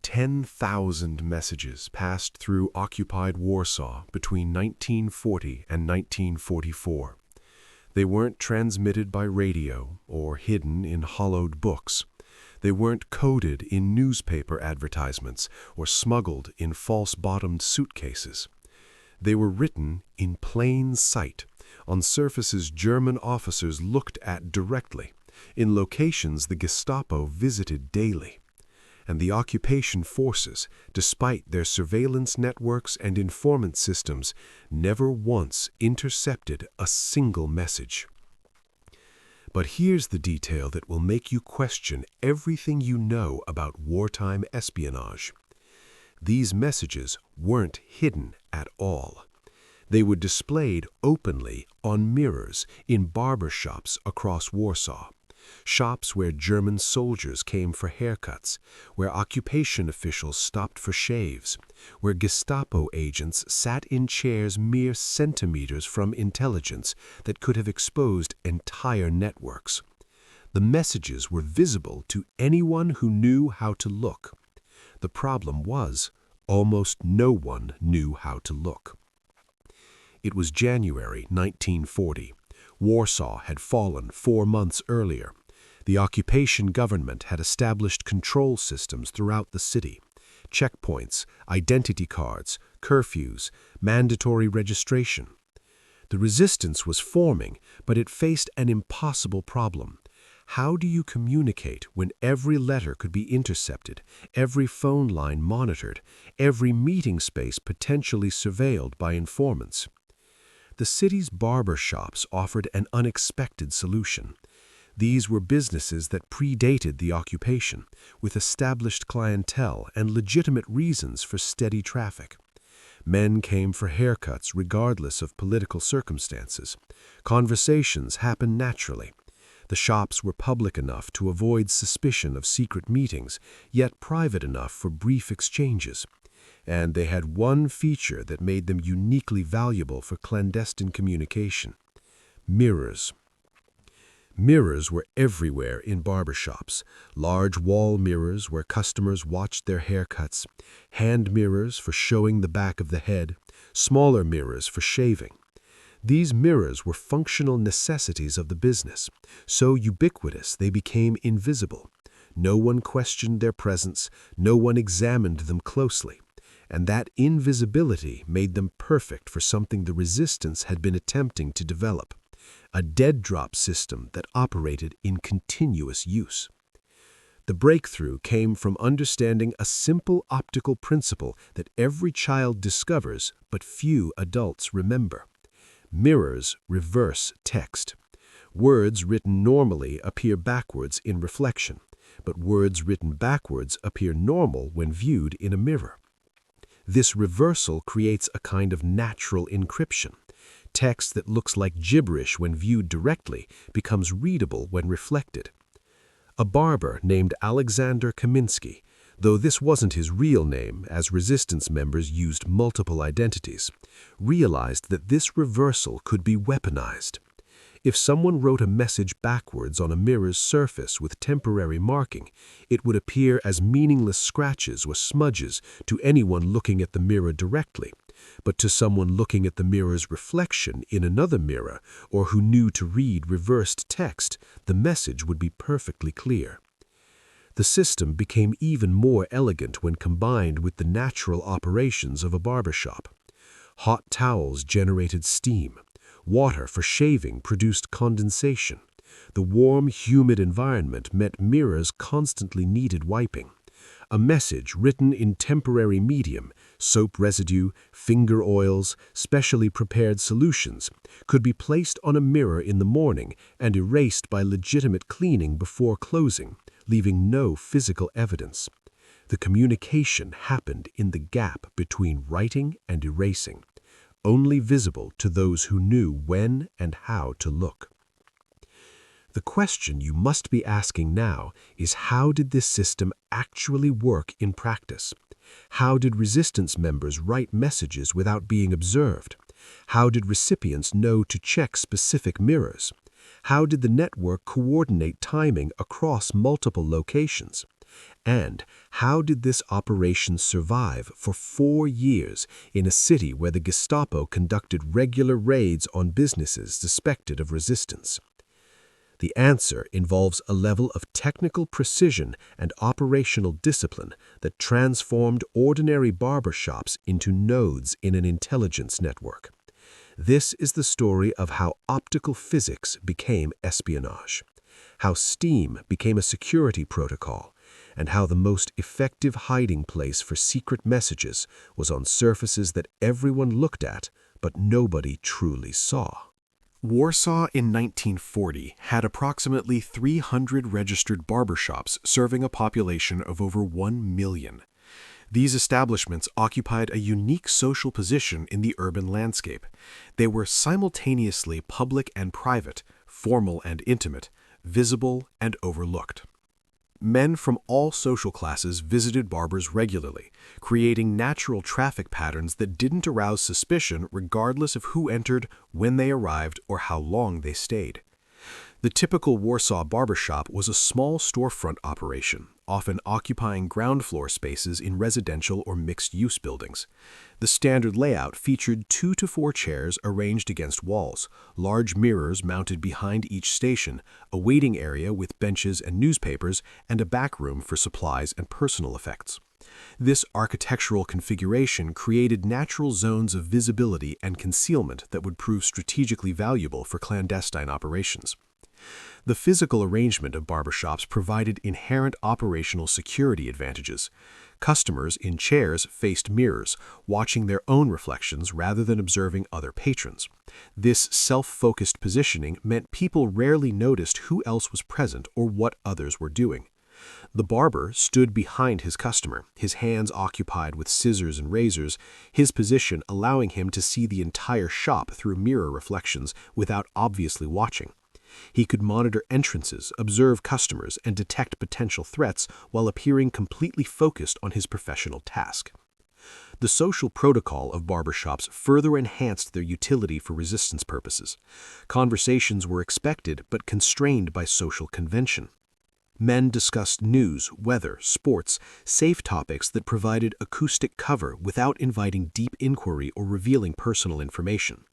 10,000 messages passed through occupied Warsaw between 1940 and 1944. They weren't transmitted by radio or hidden in hollowed books. They weren't coded in newspaper advertisements or smuggled in false-bottomed suitcases. They were written in plain sight, on surfaces German officers looked at directly, in locations the Gestapo visited daily. And the occupation forces, despite their surveillance networks and informant systems, never once intercepted a single message. But here's the detail that will make you question everything you know about wartime espionage. These messages weren't hidden at all. They were displayed openly on mirrors in barber shops across Warsaw. Shops where German soldiers came for haircuts, where occupation officials stopped for shaves, where Gestapo agents sat in chairs mere centimeters from intelligence that could have exposed entire networks. The messages were visible to anyone who knew how to look. The problem was, almost no one knew how to look. It was January 1940. Warsaw had fallen 4 months earlier. The occupation government had established control systems throughout the city. Checkpoints, identity cards, curfews, mandatory registration. The resistance was forming, but it faced an impossible problem. How do you communicate when every letter could be intercepted, every phone line monitored, every meeting space potentially surveilled by informants? The city's barber shops offered an unexpected solution. These were businesses that predated the occupation, with established clientele and legitimate reasons for steady traffic. Men came for haircuts regardless of political circumstances. Conversations happened naturally. The shops were public enough to avoid suspicion of secret meetings, yet private enough for brief exchanges. And they had one feature that made them uniquely valuable for clandestine communication: mirrors. Mirrors were everywhere in barbershops. Large wall mirrors where customers watched their haircuts, hand mirrors for showing the back of the head, smaller mirrors for shaving. These mirrors were functional necessities of the business, so ubiquitous they became invisible. No one questioned their presence, no one examined them closely. And that invisibility made them perfect for something the resistance had been attempting to develop: a dead-drop system that operated in continuous use. The breakthrough came from understanding a simple optical principle that every child discovers but few adults remember. Mirrors reverse text. Words written normally appear backwards in reflection, but words written backwards appear normal when viewed in a mirror. This reversal creates a kind of natural encryption. Text that looks like gibberish when viewed directly becomes readable when reflected. A barber named Alexander Kaminsky, though this wasn't his real name as resistance members used multiple identities, realized that this reversal could be weaponized. If someone wrote a message backwards on a mirror's surface with temporary marking, it would appear as meaningless scratches or smudges to anyone looking at the mirror directly. But to someone looking at the mirror's reflection in another mirror, or who knew to read reversed text, the message would be perfectly clear. The system became even more elegant when combined with the natural operations of a barbershop. Hot towels generated steam. Water for shaving produced condensation. The warm, humid environment meant mirrors constantly needed wiping. A message written in temporary medium, soap residue, finger oils, specially prepared solutions, could be placed on a mirror in the morning and erased by legitimate cleaning before closing, leaving no physical evidence. The communication happened in the gap between writing and erasing, only visible to those who knew when and how to look. The question you must be asking now is, how did this system actually work in practice? How did resistance members write messages without being observed? How did recipients know to check specific mirrors? How did the network coordinate timing across multiple locations? And how did this operation survive for 4 years in a city where the Gestapo conducted regular raids on businesses suspected of resistance? The answer involves a level of technical precision and operational discipline that transformed ordinary barber shops into nodes in an intelligence network. This is the story of how optical physics became espionage, how steam became a security protocol, and how the most effective hiding place for secret messages was on surfaces that everyone looked at but nobody truly saw. Warsaw in 1940 had approximately 300 registered barbershops serving a population of over 1 million. These establishments occupied a unique social position in the urban landscape. They were simultaneously public and private, formal and intimate, visible and overlooked. Men from all social classes visited barbers regularly, creating natural traffic patterns that didn't arouse suspicion regardless of who entered, when they arrived, or how long they stayed. The typical Warsaw barbershop was a small storefront operation, often occupying ground floor spaces in residential or mixed-use buildings. The standard layout featured 2 to 4 chairs arranged against walls, large mirrors mounted behind each station, a waiting area with benches and newspapers, and a back room for supplies and personal effects. This architectural configuration created natural zones of visibility and concealment that would prove strategically valuable for clandestine operations. The physical arrangement of barbershops provided inherent operational security advantages. Customers in chairs faced mirrors, watching their own reflections rather than observing other patrons. This self-focused positioning meant people rarely noticed who else was present or what others were doing. The barber stood behind his customer, his hands occupied with scissors and razors, his position allowing him to see the entire shop through mirror reflections without obviously watching. He could monitor entrances, observe customers, and detect potential threats while appearing completely focused on his professional task. The social protocol of barbershops further enhanced their utility for resistance purposes. Conversations were expected but constrained by social convention. Men discussed news, weather, sports, safe topics that provided acoustic cover without inviting deep inquiry or revealing personal information.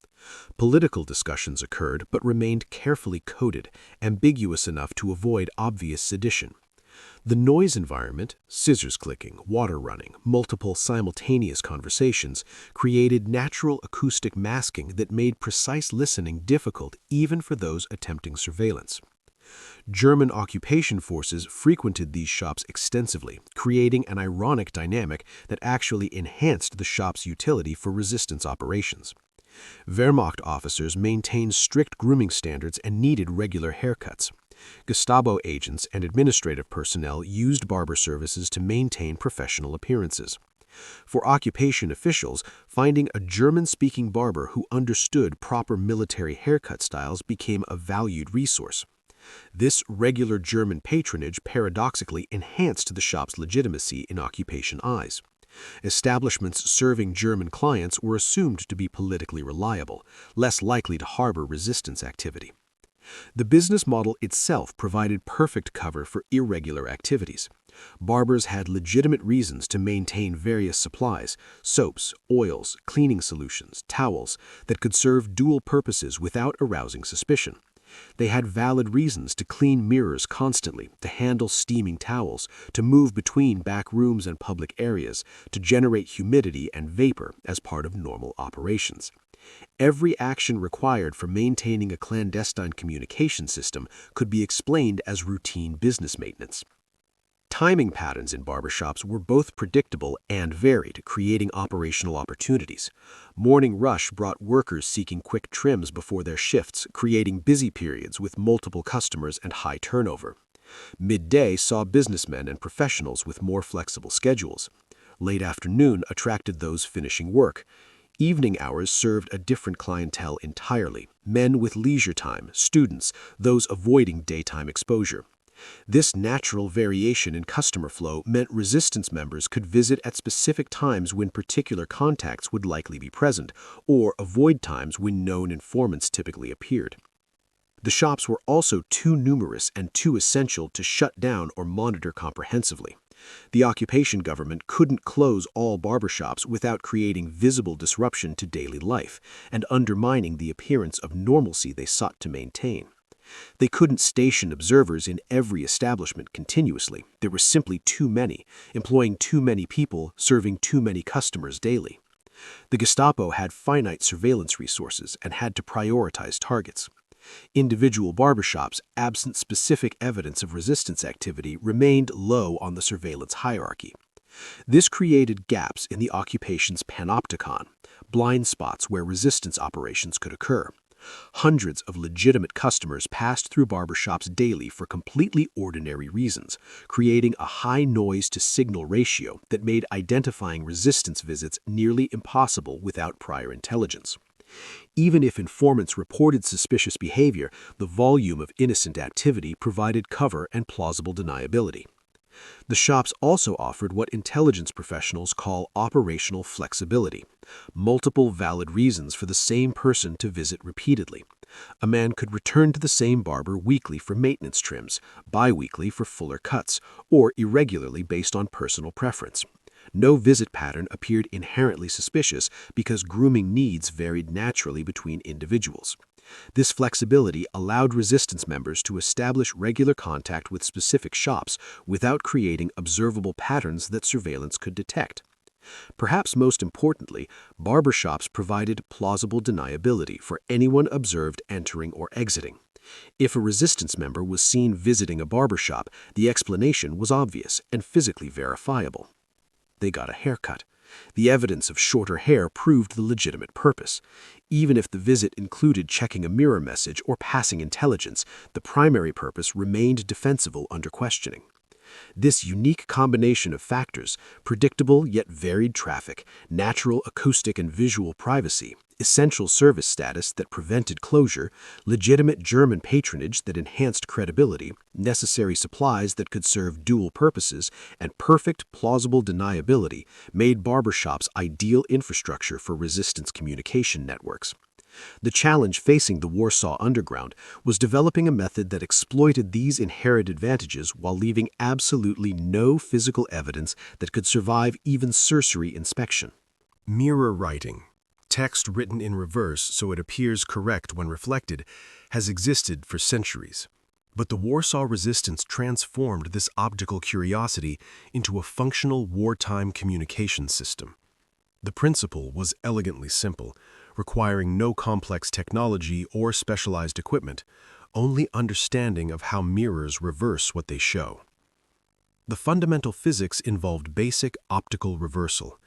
Political discussions occurred but remained carefully coded, ambiguous enough to avoid obvious sedition. The noise environment, scissors clicking, water running, multiple simultaneous conversations, created natural acoustic masking that made precise listening difficult even for those attempting surveillance. German occupation forces frequented these shops extensively, creating an ironic dynamic that actually enhanced the shop's utility for resistance operations. Wehrmacht officers maintained strict grooming standards and needed regular haircuts. Gestapo agents and administrative personnel used barber services to maintain professional appearances. For occupation officials, finding a German-speaking barber who understood proper military haircut styles became a valued resource. This regular German patronage paradoxically enhanced the shop's legitimacy in occupation eyes. Establishments serving German clients were assumed to be politically reliable, less likely to harbor resistance activity. The business model itself provided perfect cover for irregular activities. Barbers had legitimate reasons to maintain various supplies, soaps, oils, cleaning solutions, towels, that could serve dual purposes without arousing suspicion. They had valid reasons to clean mirrors constantly, to handle steaming towels, to move between back rooms and public areas, to generate humidity and vapor as part of normal operations. Every action required for maintaining a clandestine communication system could be explained as routine business maintenance. Timing patterns in barbershops were both predictable and varied, creating operational opportunities. Morning rush brought workers seeking quick trims before their shifts, creating busy periods with multiple customers and high turnover. Midday saw businessmen and professionals with more flexible schedules. Late afternoon attracted those finishing work. Evening hours served a different clientele entirely, men with leisure time, students, those avoiding daytime exposure. This natural variation in customer flow meant resistance members could visit at specific times when particular contacts would likely be present, or avoid times when known informants typically appeared. The shops were also too numerous and too essential to shut down or monitor comprehensively. The occupation government couldn't close all barbershops without creating visible disruption to daily life and undermining the appearance of normalcy they sought to maintain. They couldn't station observers in every establishment continuously. There were simply too many, employing too many people, serving too many customers daily. The Gestapo had finite surveillance resources and had to prioritize targets. Individual barbershops, absent specific evidence of resistance activity, remained low on the surveillance hierarchy. This created gaps in the occupation's panopticon, blind spots where resistance operations could occur. Hundreds of legitimate customers passed through barbershops daily for completely ordinary reasons, creating a high noise-to-signal ratio that made identifying resistance visits nearly impossible without prior intelligence. Even if informants reported suspicious behavior, the volume of innocent activity provided cover and plausible deniability. The shops also offered what intelligence professionals call operational flexibility, multiple valid reasons for the same person to visit repeatedly. A man could return to the same barber weekly for maintenance trims, bi-weekly for fuller cuts, or irregularly based on personal preference. No visit pattern appeared inherently suspicious because grooming needs varied naturally between individuals. This flexibility allowed resistance members to establish regular contact with specific shops without creating observable patterns that surveillance could detect. Perhaps most importantly, barbershops provided plausible deniability for anyone observed entering or exiting. If a resistance member was seen visiting a barbershop, the explanation was obvious and physically verifiable. They got a haircut. The evidence of shorter hair proved the legitimate purpose. Even if the visit included checking a mirror message or passing intelligence, the primary purpose remained defensible under questioning. This unique combination of factors, predictable yet varied traffic, natural acoustic and visual privacy, essential service status that prevented closure, legitimate German patronage that enhanced credibility, necessary supplies that could serve dual purposes, and perfect, plausible deniability made barbershops ideal infrastructure for resistance communication networks. The challenge facing the Warsaw Underground was developing a method that exploited these inherent advantages while leaving absolutely no physical evidence that could survive even cursory inspection. Mirror writing, text written in reverse so it appears correct when reflected, has existed for centuries. But the Warsaw Resistance transformed this optical curiosity into a functional wartime communication system. The principle was elegantly simple, requiring no complex technology or specialized equipment, only understanding of how mirrors reverse what they show. The fundamental physics involved basic optical reversal.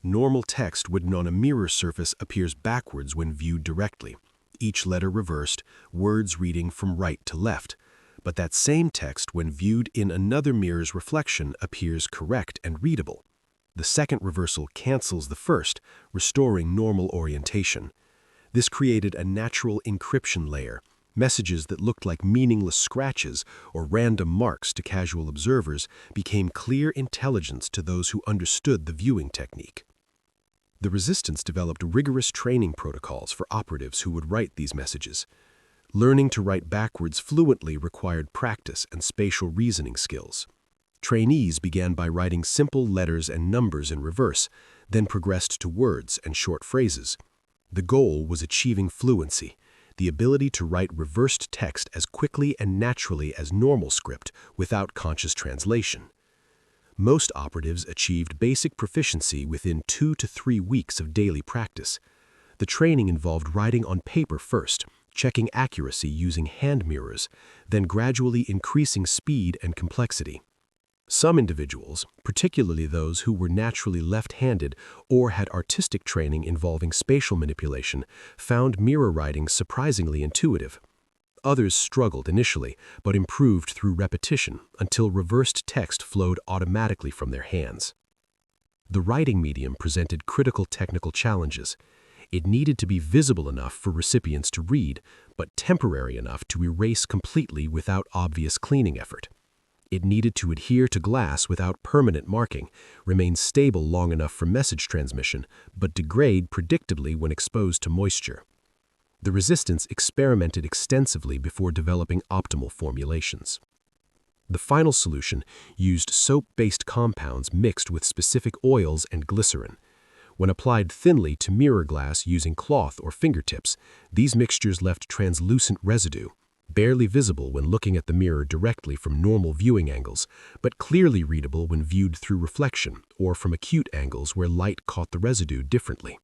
Normal text written on a mirror surface appears backwards when viewed directly, each letter reversed, words reading from right to left. But that same text, when viewed in another mirror's reflection, appears correct and readable. The second reversal cancels the first, restoring normal orientation. This created a natural encryption layer. Messages that looked like meaningless scratches or random marks to casual observers became clear intelligence to those who understood the viewing technique. The resistance developed rigorous training protocols for operatives who would write these messages. Learning to write backwards fluently required practice and spatial reasoning skills. Trainees began by writing simple letters and numbers in reverse, then progressed to words and short phrases. The goal was achieving fluency, the ability to write reversed text as quickly and naturally as normal script without conscious translation. Most operatives achieved basic proficiency within 2 to 3 weeks of daily practice. The training involved writing on paper first, checking accuracy using hand mirrors, then gradually increasing speed and complexity. Some individuals, particularly those who were naturally left-handed or had artistic training involving spatial manipulation, found mirror writing surprisingly intuitive. Others struggled initially, but improved through repetition until reversed text flowed automatically from their hands. The writing medium presented critical technical challenges. It needed to be visible enough for recipients to read, but temporary enough to erase completely without obvious cleaning effort. It needed to adhere to glass without permanent marking, remain stable long enough for message transmission, but degrade predictably when exposed to moisture. The resistance experimented extensively before developing optimal formulations. The final solution used soap-based compounds mixed with specific oils and glycerin. When applied thinly to mirror glass using cloth or fingertips, these mixtures left translucent residue, barely visible when looking at the mirror directly from normal viewing angles, but clearly readable when viewed through reflection or from acute angles where light caught the residue differently.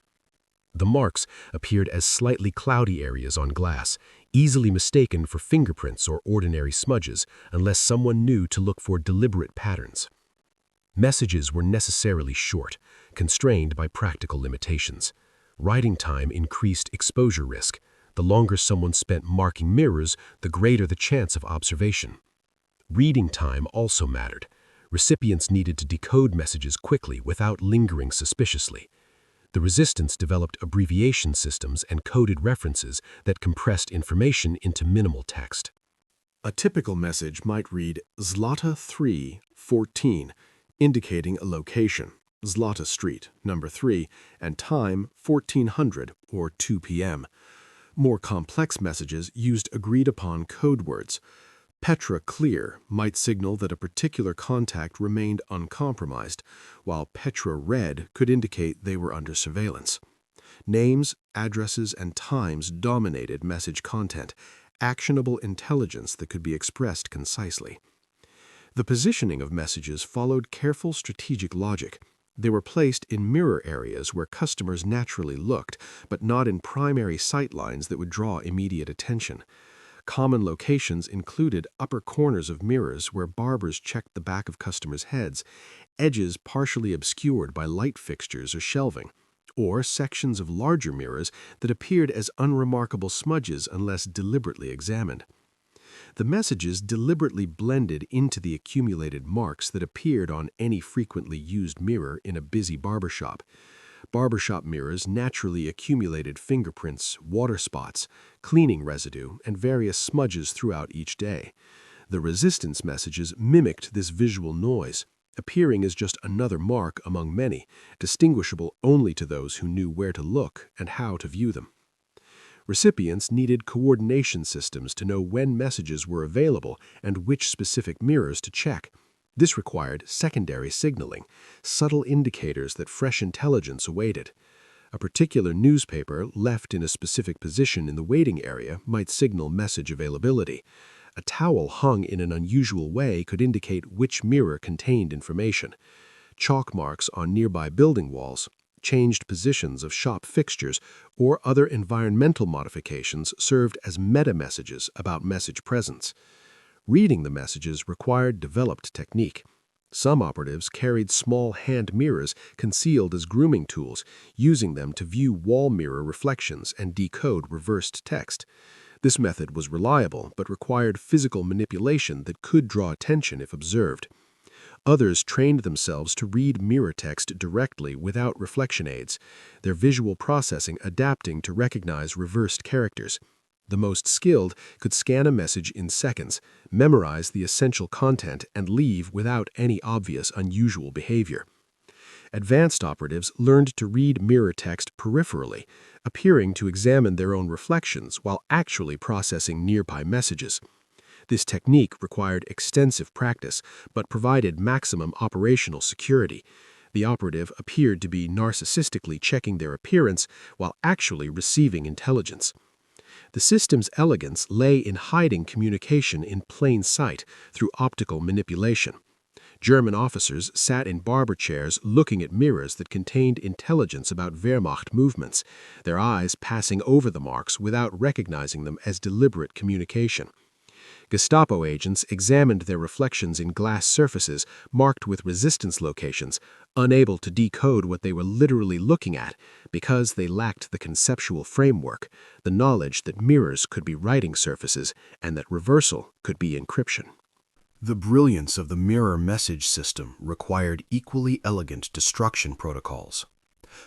The marks appeared as slightly cloudy areas on glass, easily mistaken for fingerprints or ordinary smudges unless someone knew to look for deliberate patterns. Messages were necessarily short, constrained by practical limitations. Writing time increased exposure risk. The longer someone spent marking mirrors, the greater the chance of observation. Reading time also mattered. Recipients needed to decode messages quickly without lingering suspiciously. The resistance developed abbreviation systems and coded references that compressed information into minimal text. A typical message might read Zlata 3:14, indicating a location, Zlata Street, number 3, and time 1400 or 2 p.m. More complex messages used agreed-upon code words. Petra Clear might signal that a particular contact remained uncompromised, while Petra Red could indicate they were under surveillance. Names, addresses, and times dominated message content, actionable intelligence that could be expressed concisely. The positioning of messages followed careful strategic logic. They were placed in mirror areas where customers naturally looked, but not in primary sight lines that would draw immediate attention. Common locations included upper corners of mirrors where barbers checked the back of customers' heads, edges partially obscured by light fixtures or shelving, or sections of larger mirrors that appeared as unremarkable smudges unless deliberately examined. The messages deliberately blended into the accumulated marks that appeared on any frequently used mirror in a busy barbershop. Barbershop mirrors naturally accumulated fingerprints, water spots, cleaning residue, and various smudges throughout each day. The resistance messages mimicked this visual noise, appearing as just another mark among many, distinguishable only to those who knew where to look and how to view them. Recipients needed coordination systems to know when messages were available and which specific mirrors to check. This required secondary signaling, subtle indicators that fresh intelligence awaited. A particular newspaper left in a specific position in the waiting area might signal message availability. A towel hung in an unusual way could indicate which mirror contained information. Chalk marks on nearby building walls, changed positions of shop fixtures, or other environmental modifications served as meta-messages about message presence. Reading the messages required developed technique. Some operatives carried small hand mirrors concealed as grooming tools, using them to view wall mirror reflections and decode reversed text. This method was reliable but required physical manipulation that could draw attention if observed. Others trained themselves to read mirror text directly without reflection aids, their visual processing adapting to recognize reversed characters. The most skilled could scan a message in seconds, memorize the essential content, and leave without any obvious unusual behavior. Advanced operatives learned to read mirror text peripherally, appearing to examine their own reflections while actually processing nearby messages. This technique required extensive practice, but provided maximum operational security. The operative appeared to be narcissistically checking their appearance while actually receiving intelligence. The system's elegance lay in hiding communication in plain sight through optical manipulation. German officers sat in barber chairs looking at mirrors that contained intelligence about Wehrmacht movements, their eyes passing over the marks without recognizing them as deliberate communication. Gestapo agents examined their reflections in glass surfaces marked with resistance locations, unable to decode what they were literally looking at because they lacked the conceptual framework, the knowledge that mirrors could be writing surfaces and that reversal could be encryption. The brilliance of the mirror message system required equally elegant destruction protocols.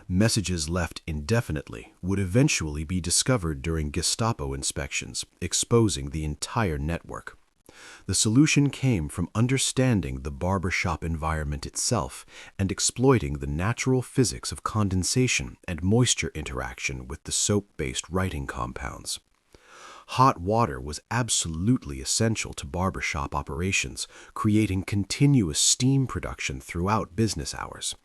Messages left indefinitely would eventually be discovered during Gestapo inspections, exposing the entire network. The solution came from understanding the barbershop environment itself and exploiting the natural physics of condensation and moisture interaction with the soap-based writing compounds. Hot water was absolutely essential to barbershop operations, creating continuous steam production throughout business hours.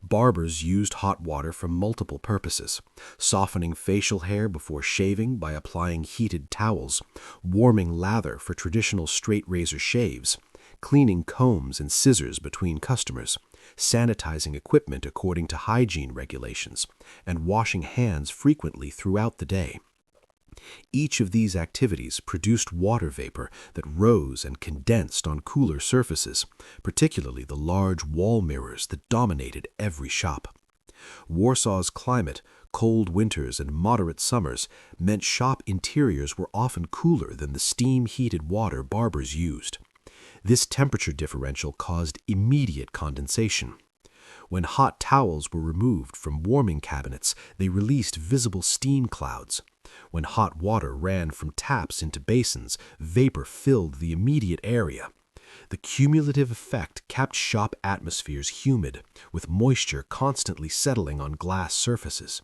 Barbers used hot water for multiple purposes: softening facial hair before shaving by applying heated towels, warming lather for traditional straight razor shaves, cleaning combs and scissors between customers, sanitizing equipment according to hygiene regulations, and washing hands frequently throughout the day. Each of these activities produced water vapor that rose and condensed on cooler surfaces, particularly the large wall mirrors that dominated every shop. Warsaw's climate, cold winters and moderate summers, meant shop interiors were often cooler than the steam-heated water barbers used. This temperature differential caused immediate condensation. When hot towels were removed from warming cabinets, they released visible steam clouds. When hot water ran from taps into basins, vapor filled the immediate area. The cumulative effect kept shop atmospheres humid, with moisture constantly settling on glass surfaces.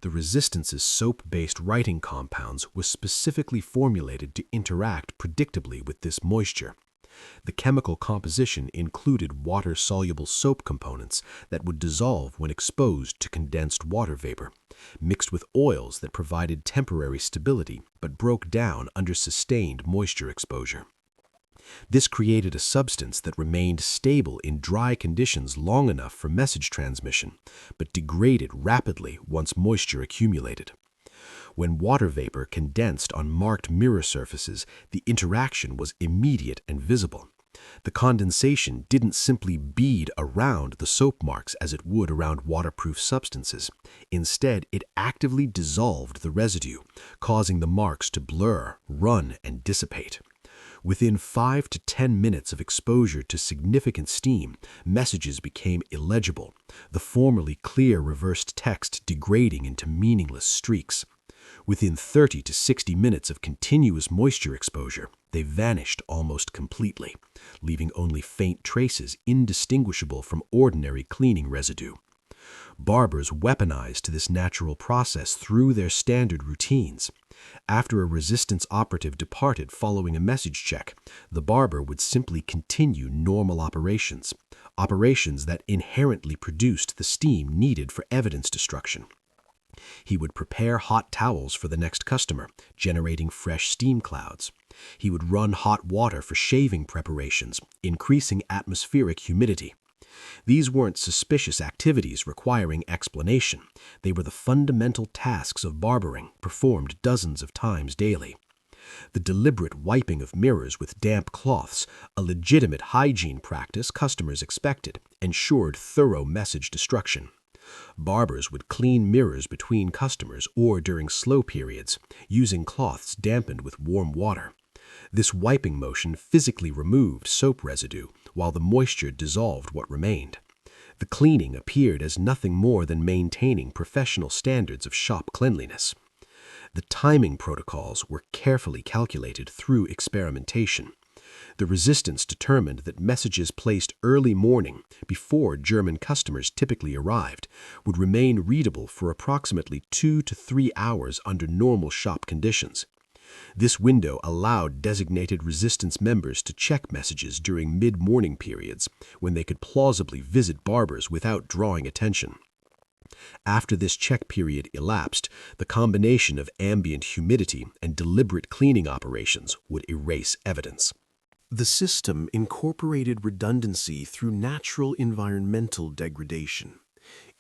The Resistance's soap-based writing compounds were specifically formulated to interact predictably with this moisture. The chemical composition included water-soluble soap components that would dissolve when exposed to condensed water vapor, mixed with oils that provided temporary stability but broke down under sustained moisture exposure. This created a substance that remained stable in dry conditions long enough for message transmission, but degraded rapidly once moisture accumulated. When water vapor condensed on marked mirror surfaces, the interaction was immediate and visible. The condensation didn't simply bead around the soap marks as it would around waterproof substances. Instead, it actively dissolved the residue, causing the marks to blur, run, and dissipate. Within 5 to 10 minutes of exposure to significant steam, messages became illegible, the formerly clear reversed text degrading into meaningless streaks. Within 30 to 60 minutes of continuous moisture exposure, they vanished almost completely, leaving only faint traces indistinguishable from ordinary cleaning residue. Barbers weaponized this natural process through their standard routines. After a Resistance operative departed following a message check, the barber would simply continue normal operations that inherently produced the steam needed for evidence destruction. He would prepare hot towels for the next customer, generating fresh steam clouds. He would run hot water for shaving preparations, increasing atmospheric humidity. These weren't suspicious activities requiring explanation. They were the fundamental tasks of barbering, performed dozens of times daily. The deliberate wiping of mirrors with damp cloths, a legitimate hygiene practice customers expected, ensured thorough message destruction. Barbers would clean mirrors between customers or during slow periods, using cloths dampened with warm water. This wiping motion physically removed soap residue, while the moisture dissolved what remained. The cleaning appeared as nothing more than maintaining professional standards of shop cleanliness. The timing protocols were carefully calculated through experimentation. The Resistance determined that messages placed early morning, before German customers typically arrived, would remain readable for approximately 2 to 3 hours under normal shop conditions. This window allowed designated Resistance members to check messages during mid-morning periods, when they could plausibly visit barbers without drawing attention. After this check period elapsed, the combination of ambient humidity and deliberate cleaning operations would erase evidence. The system incorporated redundancy through natural environmental degradation.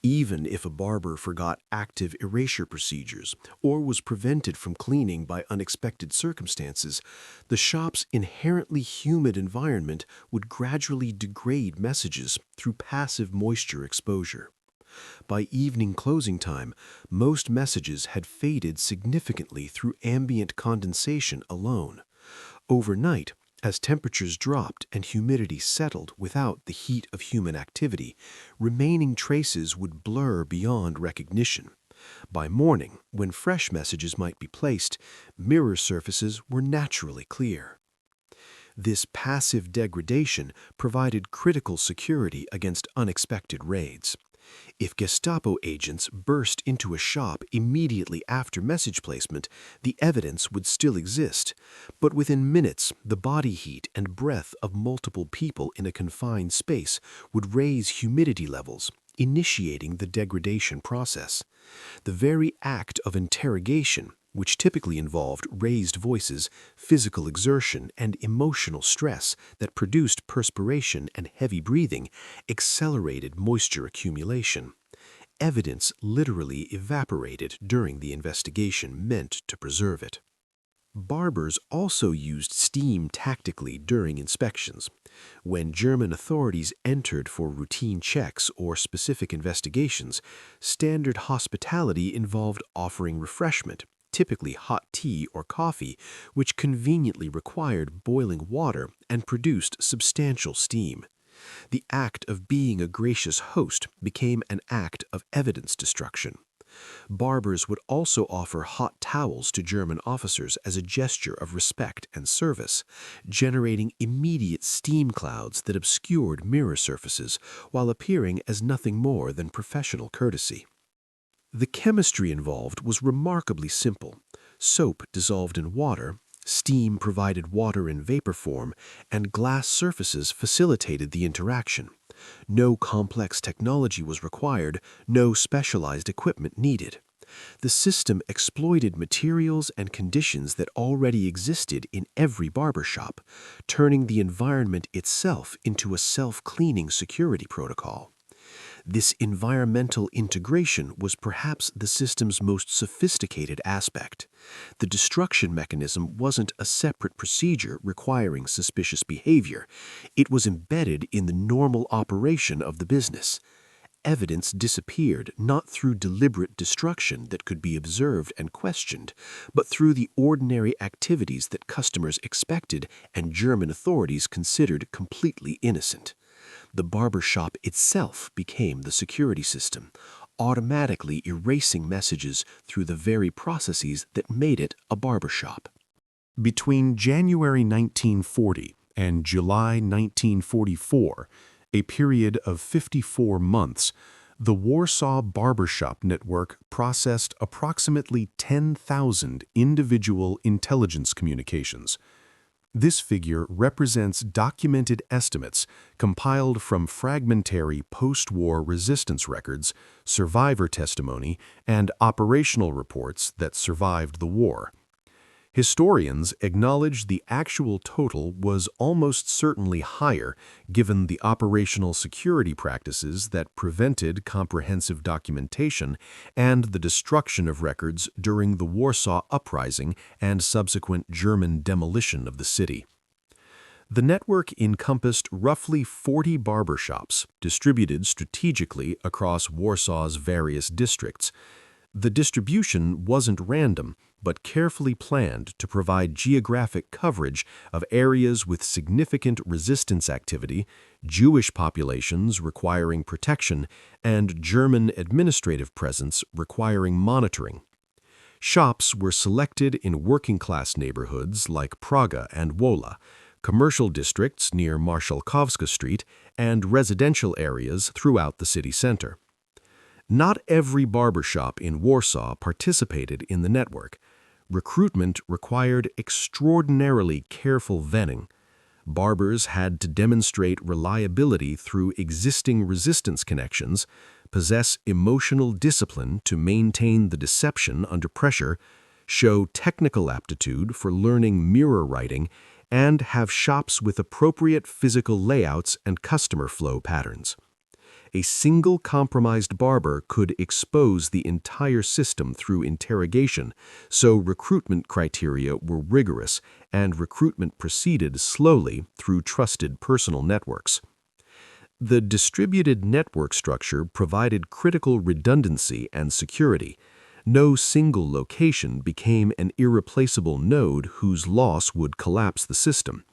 Even if a barber forgot active erasure procedures or was prevented from cleaning by unexpected circumstances, the shop's inherently humid environment would gradually degrade messages through passive moisture exposure. By evening closing time, most messages had faded significantly through ambient condensation alone. Overnight, as temperatures dropped and humidity settled without the heat of human activity, remaining traces would blur beyond recognition. By morning, when fresh messages might be placed, mirror surfaces were naturally clear. This passive degradation provided critical security against unexpected raids. If Gestapo agents burst into a shop immediately after message placement, the evidence would still exist. But within minutes, the body heat and breath of multiple people in a confined space would raise humidity levels, initiating the degradation process. The very act of interrogation, which typically involved raised voices, physical exertion, and emotional stress that produced perspiration and heavy breathing, accelerated moisture accumulation. Evidence literally evaporated during the investigation meant to preserve it. Barbers also used steam tactically during inspections. When German authorities entered for routine checks or specific investigations, standard hospitality involved offering refreshment, typically hot tea or coffee, which conveniently required boiling water and produced substantial steam. The act of being a gracious host became an act of evidence destruction. Barbers would also offer hot towels to German officers as a gesture of respect and service, generating immediate steam clouds that obscured mirror surfaces while appearing as nothing more than professional courtesy. The chemistry involved was remarkably simple. Soap dissolved in water, steam provided water in vapor form, and glass surfaces facilitated the interaction. No complex technology was required, no specialized equipment needed. The system exploited materials and conditions that already existed in every barbershop, turning the environment itself into a self-cleaning security protocol. This environmental integration was perhaps the system's most sophisticated aspect. The destruction mechanism wasn't a separate procedure requiring suspicious behavior. It was embedded in the normal operation of the business. Evidence disappeared not through deliberate destruction that could be observed and questioned, but through the ordinary activities that customers expected and German authorities considered completely innocent. The barber shop itself became the security system, automatically erasing messages through the very processes that made it a barber shop. Between January 1940 and July 1944, a period of 54 months, the Warsaw barbershop network processed approximately 10,000 individual intelligence communications. This figure represents documented estimates compiled from fragmentary post-war resistance records, survivor testimony, and operational reports that survived the war. Historians acknowledge the actual total was almost certainly higher given the operational security practices that prevented comprehensive documentation and the destruction of records during the Warsaw Uprising and subsequent German demolition of the city. The network encompassed roughly 40 barbershops distributed strategically across Warsaw's various districts. The distribution wasn't random, but carefully planned to provide geographic coverage of areas with significant resistance activity, Jewish populations requiring protection, and German administrative presence requiring monitoring. Shops were selected in working-class neighborhoods like Praga and Wola, commercial districts near Marszałkowska Street, and residential areas throughout the city center. Not every barbershop in Warsaw participated in the network. Recruitment required extraordinarily careful vetting. Barbers had to demonstrate reliability through existing resistance connections, possess emotional discipline to maintain the deception under pressure, show technical aptitude for learning mirror writing, and have shops with appropriate physical layouts and customer flow patterns. A single compromised barber could expose the entire system through interrogation, so recruitment criteria were rigorous and recruitment proceeded slowly through trusted personal networks. The distributed network structure provided critical redundancy and security. No single location became an irreplaceable node whose loss would collapse the system.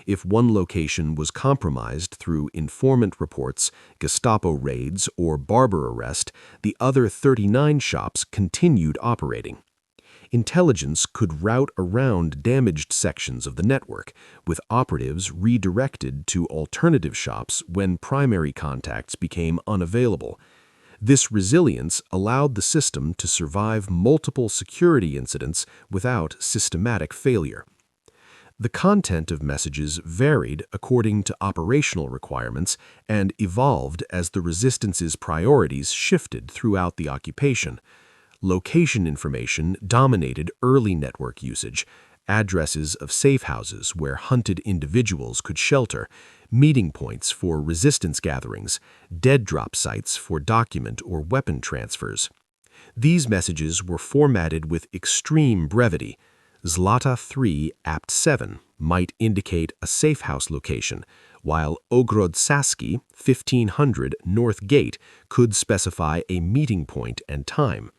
If one location was compromised through informant reports, Gestapo raids, or barber arrest, the other 39 shops continued operating. Intelligence could route around damaged sections of the network, with operatives redirected to alternative shops when primary contacts became unavailable. This resilience allowed the system to survive multiple security incidents without systematic failure. The content of messages varied according to operational requirements and evolved as the resistance's priorities shifted throughout the occupation. Location information dominated early network usage: addresses of safe houses where hunted individuals could shelter, meeting points for resistance gatherings, dead drop sites for document or weapon transfers. These messages were formatted with extreme brevity. Zlata 3 Apt 7 might indicate a safe house location, while Ogród Saski 1500 North Gate could specify a meeting point and time.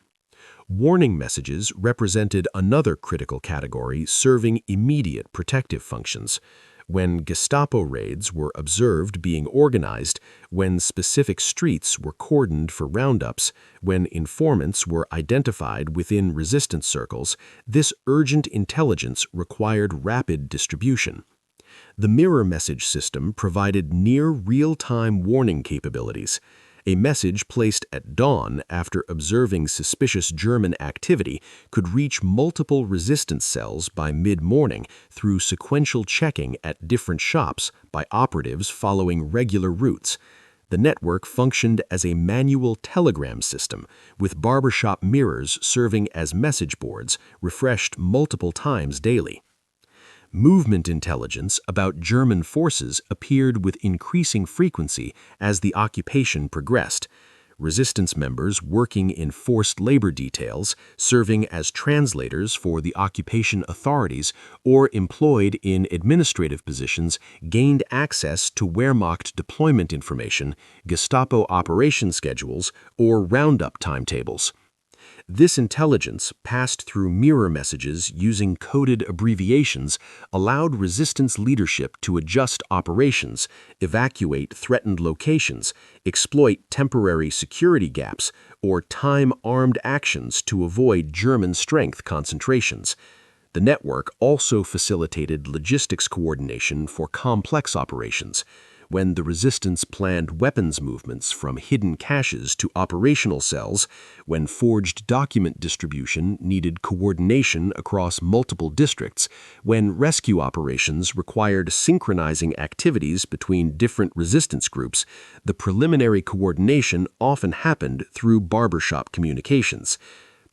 Warning messages represented another critical category serving immediate protective functions. When Gestapo raids were observed being organized, when specific streets were cordoned for roundups, when informants were identified within resistance circles, this urgent intelligence required rapid distribution. The mirror message system provided near real-time warning capabilities. A message placed at dawn after observing suspicious German activity could reach multiple resistance cells by mid-morning through sequential checking at different shops by operatives following regular routes. The network functioned as a manual telegram system, with barbershop mirrors serving as message boards, refreshed multiple times daily. Movement intelligence about German forces appeared with increasing frequency as the occupation progressed. Resistance members working in forced labor details, serving as translators for the occupation authorities, or employed in administrative positions gained access to Wehrmacht deployment information, Gestapo operation schedules, or roundup timetables. This intelligence, passed through mirror messages using coded abbreviations, allowed resistance leadership to adjust operations, evacuate threatened locations, exploit temporary security gaps, or time armed actions to avoid German strength concentrations. The network also facilitated logistics coordination for complex operations. When the resistance planned weapons movements from hidden caches to operational cells, when forged document distribution needed coordination across multiple districts, when rescue operations required synchronizing activities between different resistance groups, the preliminary coordination often happened through barbershop communications.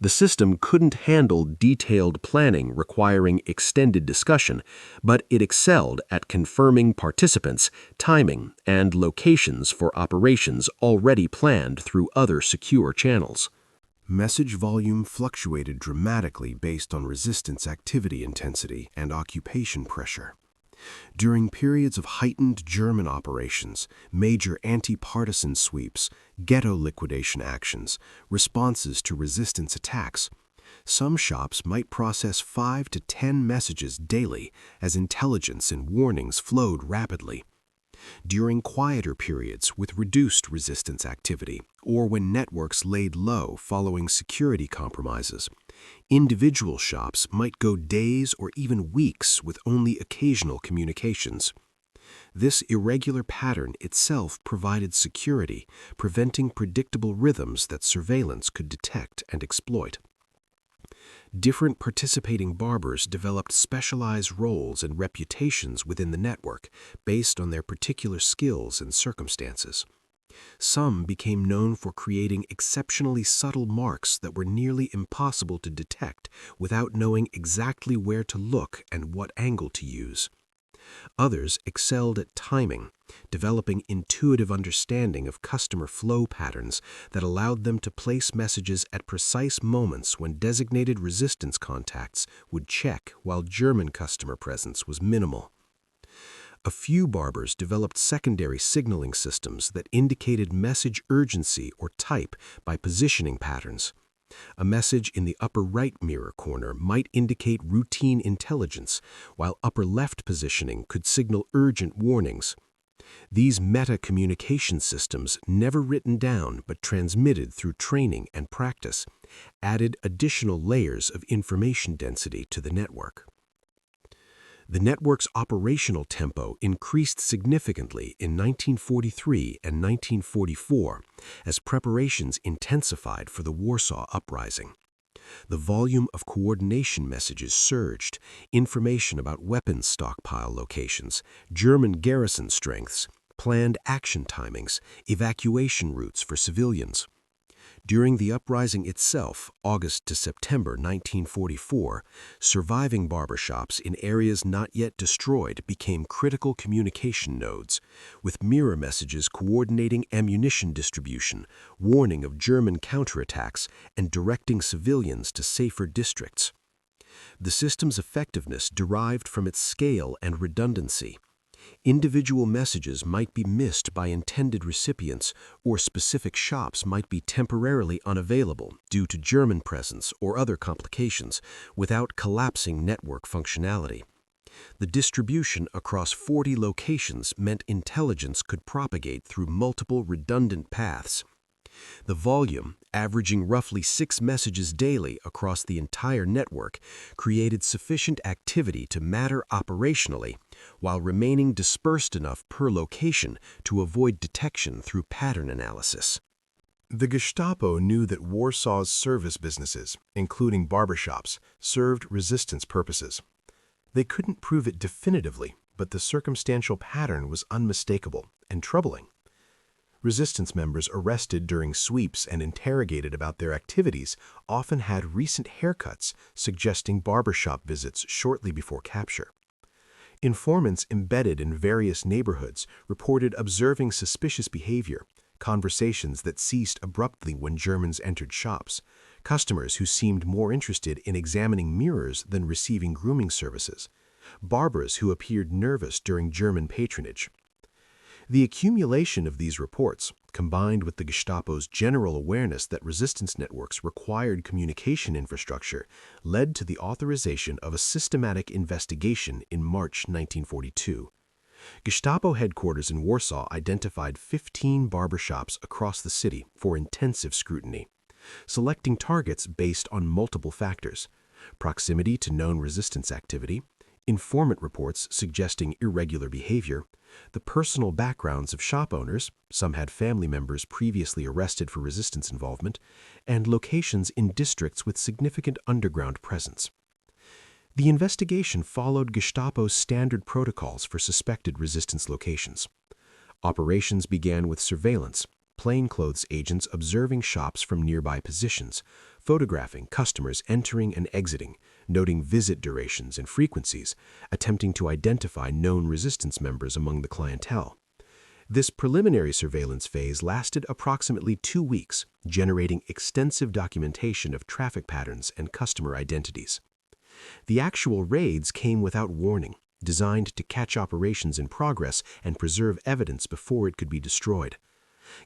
The system couldn't handle detailed planning requiring extended discussion, but it excelled at confirming participants, timing, and locations for operations already planned through other secure channels. Message volume fluctuated dramatically based on resistance activity intensity and occupation pressure. During periods of heightened German operations, major anti-partisan sweeps, ghetto liquidation actions, responses to resistance attacks, some shops might process 5 to 10 messages daily as intelligence and warnings flowed rapidly. During quieter periods with reduced resistance activity, or when networks laid low following security compromises, individual shops might go days or even weeks with only occasional communications. This irregular pattern itself provided security, preventing predictable rhythms that surveillance could detect and exploit. Different participating barbers developed specialized roles and reputations within the network based on their particular skills and circumstances. Some became known for creating exceptionally subtle marks that were nearly impossible to detect without knowing exactly where to look and what angle to use. Others excelled at timing, developing intuitive understanding of customer flow patterns that allowed them to place messages at precise moments when designated resistance contacts would check while German customer presence was minimal. A few barbers developed secondary signaling systems that indicated message urgency or type by positioning patterns. A message in the upper right mirror corner might indicate routine intelligence, while upper left positioning could signal urgent warnings. These meta-communication systems, never written down but transmitted through training and practice, added additional layers of information density to the network. The network's operational tempo increased significantly in 1943 and 1944 as preparations intensified for the Warsaw Uprising. The volume of coordination messages surged, information about weapons stockpile locations, German garrison strengths, planned action timings, evacuation routes for civilians. During the uprising itself, August to September 1944, surviving barbershops in areas not yet destroyed became critical communication nodes, with mirror messages coordinating ammunition distribution, warning of German counterattacks, and directing civilians to safer districts. The system's effectiveness derived from its scale and redundancy. Individual messages might be missed by intended recipients, or specific shops might be temporarily unavailable due to German presence or other complications, without collapsing network functionality. The distribution across 40 locations meant intelligence could propagate through multiple redundant paths. The volume, averaging roughly 6 messages daily across the entire network, created sufficient activity to matter operationally, while remaining dispersed enough per location to avoid detection through pattern analysis. The Gestapo knew that Warsaw's service businesses, including barbershops, served resistance purposes. They couldn't prove it definitively, but the circumstantial pattern was unmistakable and troubling. Resistance members arrested during sweeps and interrogated about their activities often had recent haircuts suggesting barbershop visits shortly before capture. Informants embedded in various neighborhoods reported observing suspicious behavior, conversations that ceased abruptly when Germans entered shops, customers who seemed more interested in examining mirrors than receiving grooming services, barbers who appeared nervous during German patronage. The accumulation of these reports, combined with the Gestapo's general awareness that resistance networks required communication infrastructure, led to the authorization of a systematic investigation in March 1942. Gestapo headquarters in Warsaw identified 15 barbershops across the city for intensive scrutiny, selecting targets based on multiple factors: proximity to known resistance activity, informant reports suggesting irregular behavior, the personal backgrounds of shop owners, some had family members previously arrested for resistance involvement, and locations in districts with significant underground presence. The investigation followed Gestapo's standard protocols for suspected resistance locations. Operations began with surveillance, plainclothes agents observing shops from nearby positions, photographing customers entering and exiting, noting visit durations and frequencies, attempting to identify known resistance members among the clientele. This preliminary surveillance phase lasted approximately 2 weeks, generating extensive documentation of traffic patterns and customer identities. The actual raids came without warning, designed to catch operations in progress and preserve evidence before it could be destroyed.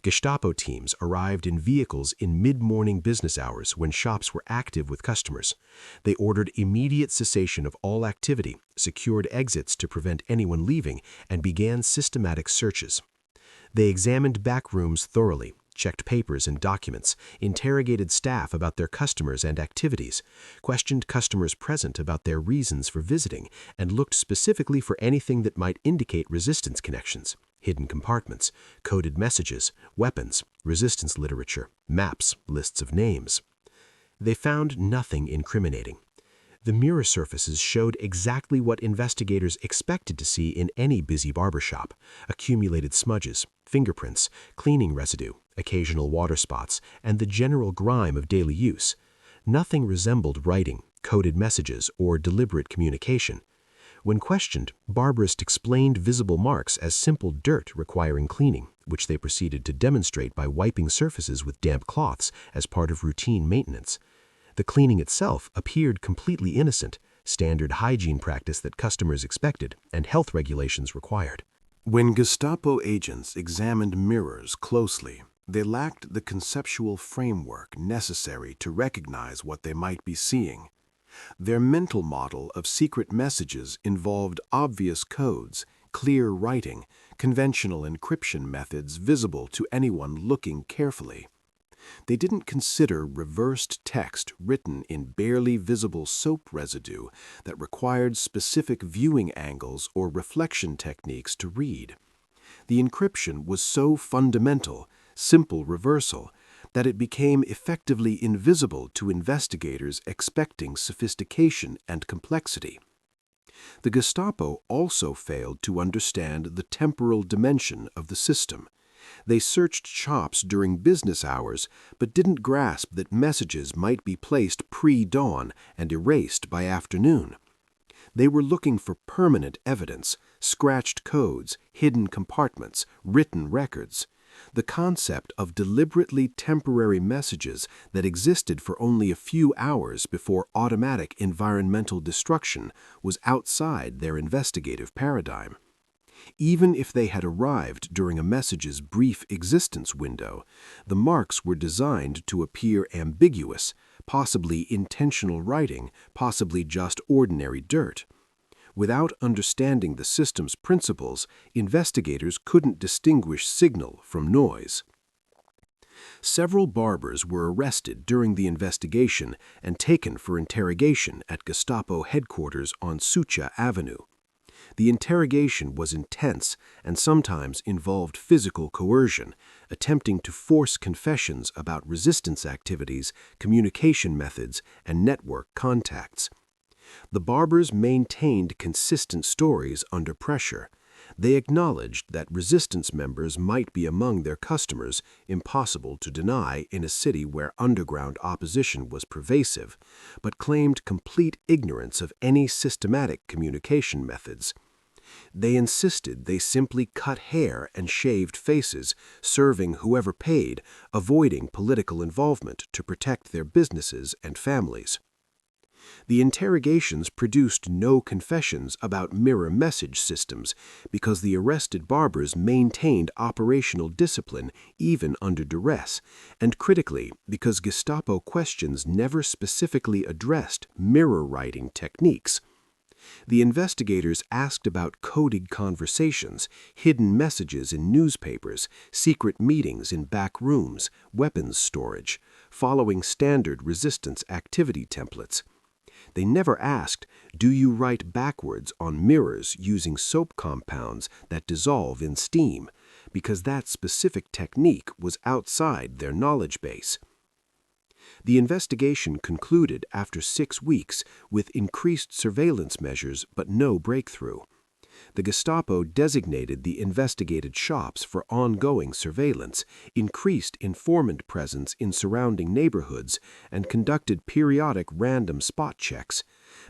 Gestapo teams arrived in vehicles in mid-morning business hours when shops were active with customers. They ordered immediate cessation of all activity, secured exits to prevent anyone leaving, and began systematic searches. They examined back rooms thoroughly, checked papers and documents, interrogated staff about their customers and activities, questioned customers present about their reasons for visiting, and looked specifically for anything that might indicate resistance connections: hidden compartments, coded messages, weapons, resistance literature, maps, lists of names. They found nothing incriminating. The mirror surfaces showed exactly what investigators expected to see in any busy barbershop: accumulated smudges, fingerprints, cleaning residue, occasional water spots, and the general grime of daily use. Nothing resembled writing, coded messages, or deliberate communication. When questioned, barberists explained visible marks as simple dirt requiring cleaning, which they proceeded to demonstrate by wiping surfaces with damp cloths as part of routine maintenance. The cleaning itself appeared completely innocent, standard hygiene practice that customers expected and health regulations required. When Gestapo agents examined mirrors closely, they lacked the conceptual framework necessary to recognize what they might be seeing. Their mental model of secret messages involved obvious codes, clear writing, conventional encryption methods visible to anyone looking carefully. They didn't consider reversed text written in barely visible soap residue that required specific viewing angles or reflection techniques to read. The encryption was so fundamental, simple reversal, that it became effectively invisible to investigators expecting sophistication and complexity. The Gestapo also failed to understand the temporal dimension of the system. They searched shops during business hours, but didn't grasp that messages might be placed pre-dawn and erased by afternoon. They were looking for permanent evidence, scratched codes, hidden compartments, written records. The concept of deliberately temporary messages that existed for only a few hours before automatic environmental destruction was outside their investigative paradigm. Even if they had arrived during a message's brief existence window, the marks were designed to appear ambiguous, possibly intentional writing, possibly just ordinary dirt. Without understanding the system's principles, investigators couldn't distinguish signal from noise. Several barbers were arrested during the investigation and taken for interrogation at Gestapo headquarters on Sucha Avenue. The interrogation was intense and sometimes involved physical coercion, attempting to force confessions about resistance activities, communication methods, and network contacts. The barbers maintained consistent stories under pressure. They acknowledged that resistance members might be among their customers, impossible to deny in a city where underground opposition was pervasive, but claimed complete ignorance of any systematic communication methods. They insisted they simply cut hair and shaved faces, serving whoever paid, avoiding political involvement to protect their businesses and families. The interrogations produced no confessions about mirror message systems because the arrested barbers maintained operational discipline even under duress, and critically because Gestapo questions never specifically addressed mirror writing techniques. The investigators asked about coded conversations, hidden messages in newspapers, secret meetings in back rooms, weapons storage, following standard resistance activity templates. They never asked, do you write backwards on mirrors using soap compounds that dissolve in steam, because that specific technique was outside their knowledge base. The investigation concluded after 6 weeks with increased surveillance measures but no breakthrough. The Gestapo designated the investigated shops for ongoing surveillance, increased informant presence in surrounding neighborhoods, and conducted periodic random spot checks.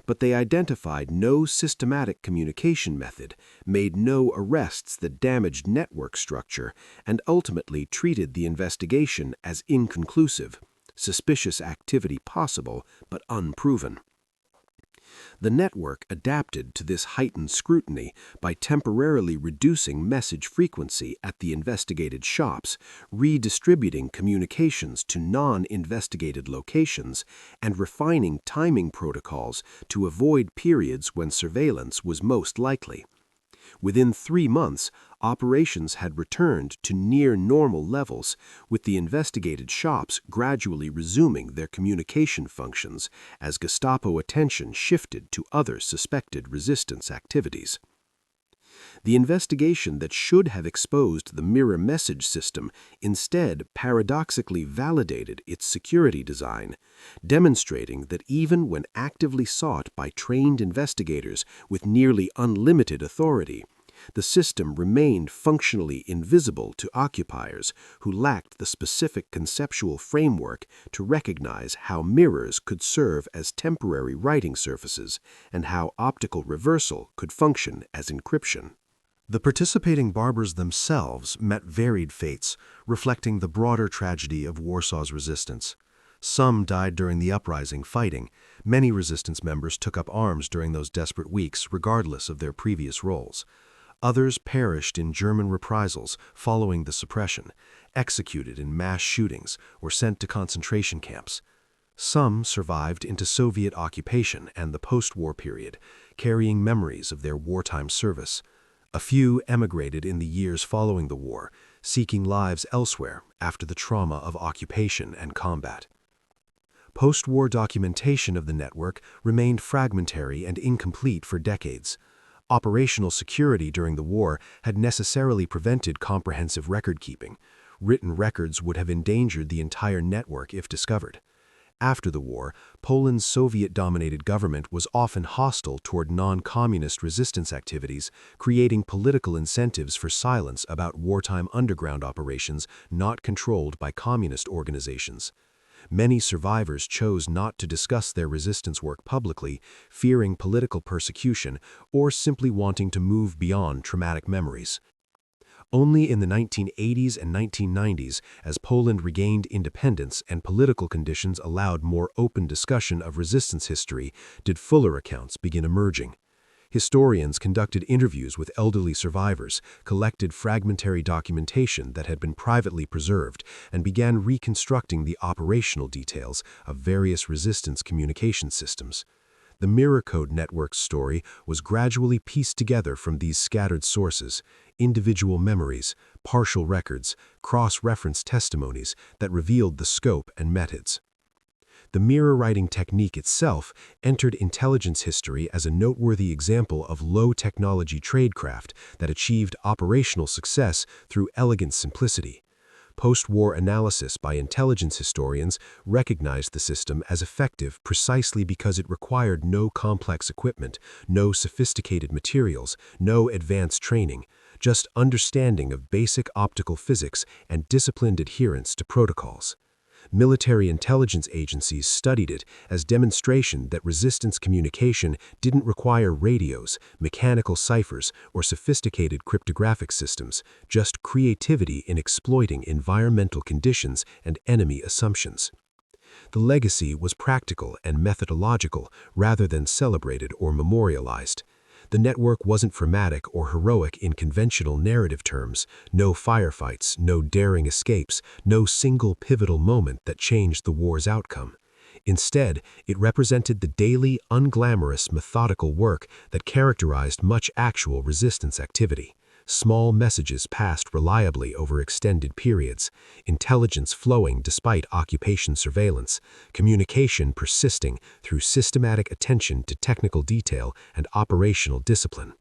But they identified no systematic communication method, made no arrests that damaged network structure, and ultimately treated the investigation as inconclusive. Suspicious activity possible, but unproven. The network adapted to this heightened scrutiny by temporarily reducing message frequency at the investigated shops, redistributing communications to non-investigated locations, and refining timing protocols to avoid periods when surveillance was most likely. Within 3 months, operations had returned to near normal levels, with the investigated shops gradually resuming their communication functions as Gestapo attention shifted to other suspected resistance activities. The investigation that should have exposed the mirror message system instead paradoxically validated its security design, demonstrating that even when actively sought by trained investigators with nearly unlimited authority, the system remained functionally invisible to occupiers who lacked the specific conceptual framework to recognize how mirrors could serve as temporary writing surfaces and how optical reversal could function as encryption. The participating barbers themselves met varied fates, reflecting the broader tragedy of Warsaw's resistance. Some died during the uprising fighting. Many resistance members took up arms during those desperate weeks, regardless of their previous roles. Others perished in German reprisals following the suppression, executed in mass shootings, or sent to concentration camps. Some survived into Soviet occupation and the post-war period, carrying memories of their wartime service. A few emigrated in the years following the war, seeking lives elsewhere after the trauma of occupation and combat. Post-war documentation of the network remained fragmentary and incomplete for decades. Operational security during the war had necessarily prevented comprehensive record-keeping. Written records would have endangered the entire network if discovered. After the war, Poland's Soviet-dominated government was often hostile toward non-communist resistance activities, creating political incentives for silence about wartime underground operations not controlled by communist organizations. Many survivors chose not to discuss their resistance work publicly, fearing political persecution or simply wanting to move beyond traumatic memories. Only in the 1980s and 1990s, as Poland regained independence and political conditions allowed more open discussion of resistance history, did fuller accounts begin emerging. Historians conducted interviews with elderly survivors, collected fragmentary documentation that had been privately preserved, and began reconstructing the operational details of various resistance communication systems. The Mirror Code Network's story was gradually pieced together from these scattered sources, individual memories, partial records, cross-reference testimonies that revealed the scope and methods. The mirror writing technique itself entered intelligence history as a noteworthy example of low-technology tradecraft that achieved operational success through elegant simplicity. Post-war analysis by intelligence historians recognized the system as effective precisely because it required no complex equipment, no sophisticated materials, no advanced training, just understanding of basic optical physics and disciplined adherence to protocols. Military intelligence agencies studied it as demonstration that resistance communication didn't require radios, mechanical ciphers, or sophisticated cryptographic systems, just creativity in exploiting environmental conditions and enemy assumptions. The legacy was practical and methodological rather than celebrated or memorialized. The network wasn't dramatic or heroic in conventional narrative terms, no firefights, no daring escapes, no single pivotal moment that changed the war's outcome. Instead, it represented the daily, unglamorous, methodical work that characterized much actual resistance activity. Small messages passed reliably over extended periods, intelligence flowing despite occupation surveillance, communication persisting through systematic attention to technical detail and operational discipline.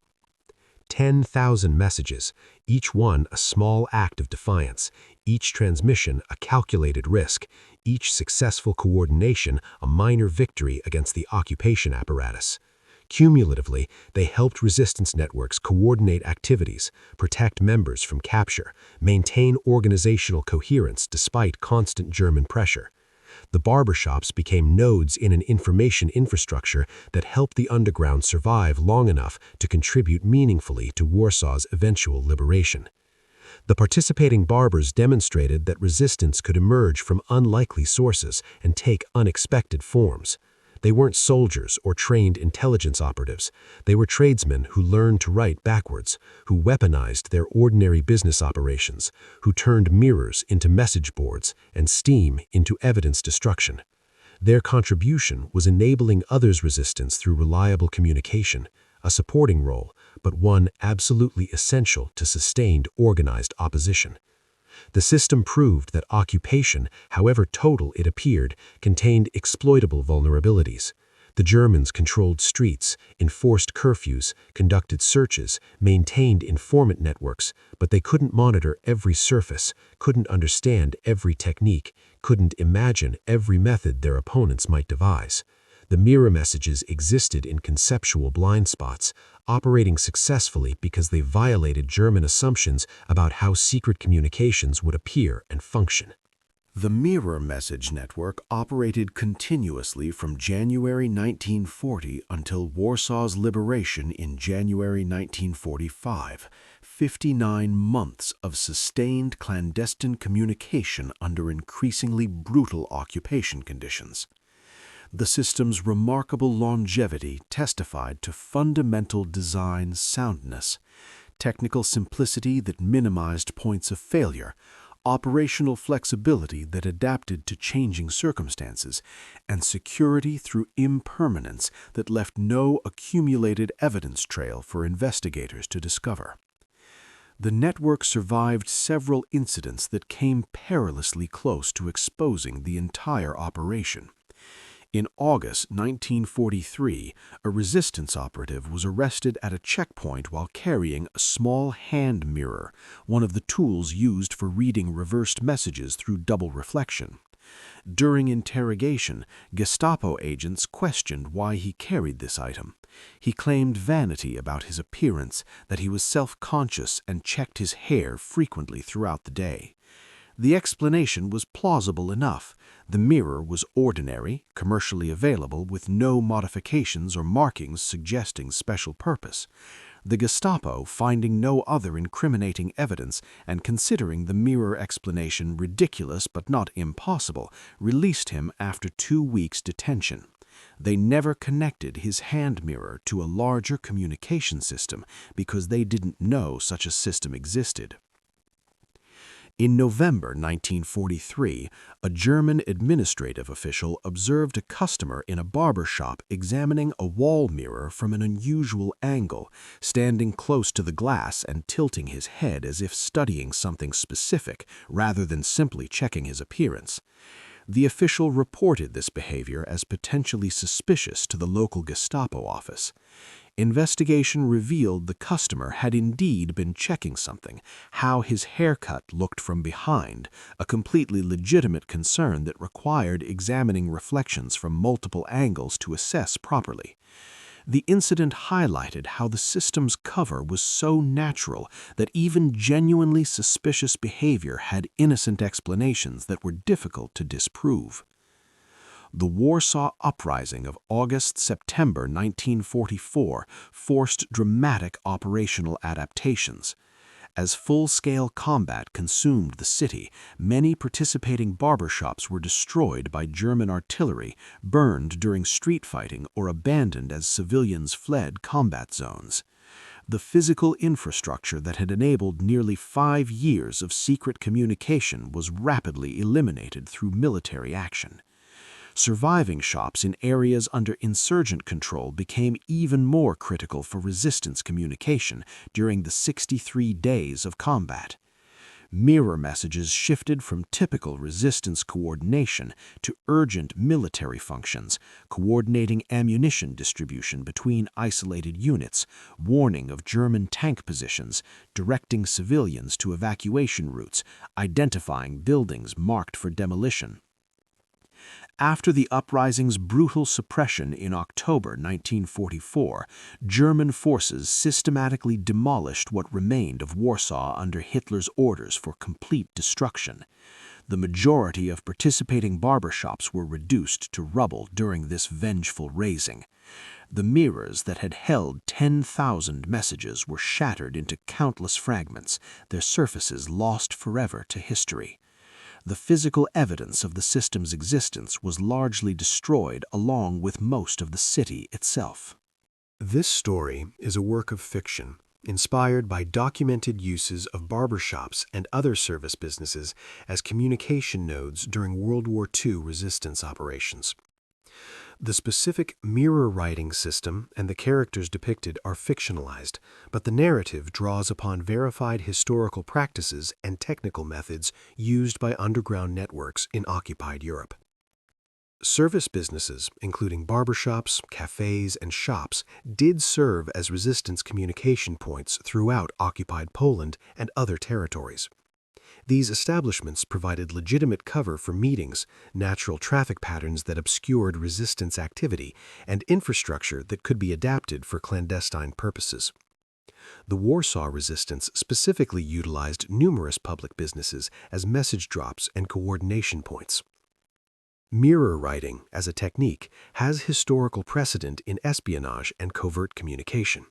10,000 messages, each one a small act of defiance, each transmission a calculated risk, each successful coordination a minor victory against the occupation apparatus. Cumulatively, they helped resistance networks coordinate activities, protect members from capture, maintain organizational coherence despite constant German pressure. The barbershops became nodes in an information infrastructure that helped the underground survive long enough to contribute meaningfully to Warsaw's eventual liberation. The participating barbers demonstrated that resistance could emerge from unlikely sources and take unexpected forms. They weren't soldiers or trained intelligence operatives. They were tradesmen who learned to write backwards, who weaponized their ordinary business operations, who turned mirrors into message boards and steam into evidence destruction. Their contribution was enabling others' resistance through reliable communication, a supporting role, but one absolutely essential to sustained organized opposition. The system proved that occupation, however total it appeared, contained exploitable vulnerabilities. The Germans controlled streets, enforced curfews, conducted searches, maintained informant networks, but they couldn't monitor every surface, couldn't understand every technique, couldn't imagine every method their opponents might devise. The mirror messages existed in conceptual blind spots, operating successfully because they violated German assumptions about how secret communications would appear and function. The mirror message network operated continuously from January 1940 until Warsaw's liberation in January 1945, 59 months of sustained clandestine communication under increasingly brutal occupation conditions. The system's remarkable longevity testified to fundamental design soundness, technical simplicity that minimized points of failure, operational flexibility that adapted to changing circumstances, and security through impermanence that left no accumulated evidence trail for investigators to discover. The network survived several incidents that came perilously close to exposing the entire operation. In August 1943, a resistance operative was arrested at a checkpoint while carrying a small hand mirror, one of the tools used for reading reversed messages through double reflection. During interrogation, Gestapo agents questioned why he carried this item. He claimed vanity about his appearance, that he was self-conscious and checked his hair frequently throughout the day. The explanation was plausible enough. The mirror was ordinary, commercially available, with no modifications or markings suggesting special purpose. The Gestapo, finding no other incriminating evidence and considering the mirror explanation ridiculous but not impossible, released him after 2 weeks' detention. They never connected his hand mirror to a larger communication system because they didn't know such a system existed. In November 1943, a German administrative official observed a customer in a barber shop examining a wall mirror from an unusual angle, standing close to the glass and tilting his head as if studying something specific rather than simply checking his appearance. The official reported this behavior as potentially suspicious to the local Gestapo office. Investigation revealed the customer had indeed been checking something, how his haircut looked from behind, a completely legitimate concern that required examining reflections from multiple angles to assess properly. The incident highlighted how the system's cover was so natural that even genuinely suspicious behavior had innocent explanations that were difficult to disprove. The Warsaw Uprising of August-September 1944 forced dramatic operational adaptations. As full-scale combat consumed the city, many participating barbershops were destroyed by German artillery, burned during street fighting, or abandoned as civilians fled combat zones. The physical infrastructure that had enabled nearly 5 years of secret communication was rapidly eliminated through military action. Surviving shops in areas under insurgent control became even more critical for resistance communication during the 63 days of combat. Mirror messages shifted from typical resistance coordination to urgent military functions, coordinating ammunition distribution between isolated units, warning of German tank positions, directing civilians to evacuation routes, identifying buildings marked for demolition. After the uprising's brutal suppression in October 1944, German forces systematically demolished what remained of Warsaw under Hitler's orders for complete destruction. The majority of participating barbershops were reduced to rubble during this vengeful razing. The mirrors that had held 10,000 messages were shattered into countless fragments, their surfaces lost forever to history. The physical evidence of the system's existence was largely destroyed along with most of the city itself. This story is a work of fiction, inspired by documented uses of barbershops and other service businesses as communication nodes during World War II resistance operations. The specific mirror writing system and the characters depicted are fictionalized, but the narrative draws upon verified historical practices and technical methods used by underground networks in occupied Europe. Service businesses, including barbershops, cafes, and shops, did serve as resistance communication points throughout occupied Poland and other territories. These establishments provided legitimate cover for meetings, natural traffic patterns that obscured resistance activity, and infrastructure that could be adapted for clandestine purposes. The Warsaw Resistance specifically utilized numerous public businesses as message drops and coordination points. Mirror writing, as a technique, has historical precedent in espionage and covert communication.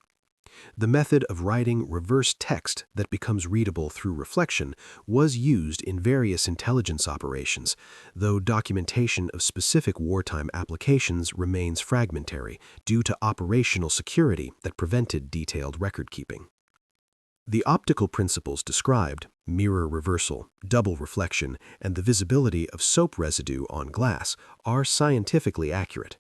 The method of writing reverse text that becomes readable through reflection was used in various intelligence operations, though documentation of specific wartime applications remains fragmentary due to operational security that prevented detailed record-keeping. The optical principles described, mirror reversal, double reflection, and the visibility of soap residue on glass, are scientifically accurate.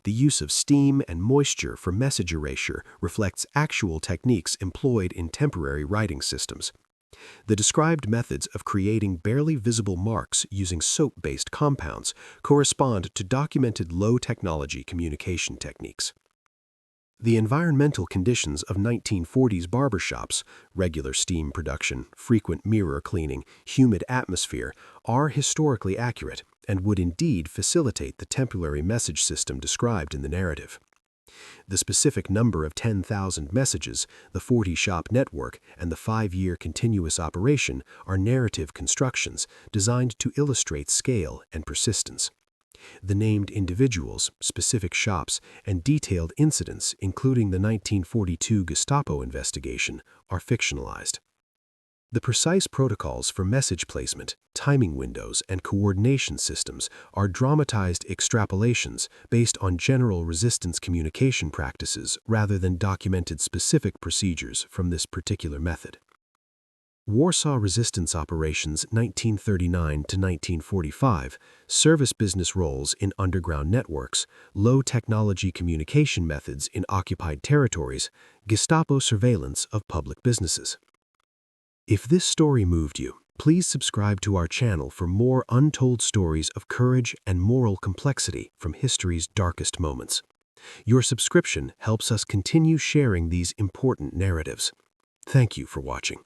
The use of steam and moisture for message erasure reflects actual techniques employed in temporary writing systems. The described methods of creating barely visible marks using soap-based compounds correspond to documented low-technology communication techniques. The environmental conditions of 1940s barbershops, regular steam production, frequent mirror cleaning, humid atmosphere, are historically accurate and would indeed facilitate the temporary message system described in the narrative. The specific number of 10,000 messages, the 40-shop network, and the 5-year continuous operation are narrative constructions designed to illustrate scale and persistence. The named individuals, specific shops, and detailed incidents, including the 1942 Gestapo investigation, are fictionalized. The precise protocols for message placement, timing windows, and coordination systems are dramatized extrapolations based on general resistance communication practices rather than documented specific procedures from this particular method. Warsaw Resistance Operations 1939 to 1945, service business roles in underground networks, low-technology communication methods in occupied territories, Gestapo surveillance of public businesses. If this story moved you, please subscribe to our channel for more untold stories of courage and moral complexity from history's darkest moments. Your subscription helps us continue sharing these important narratives. Thank you for watching.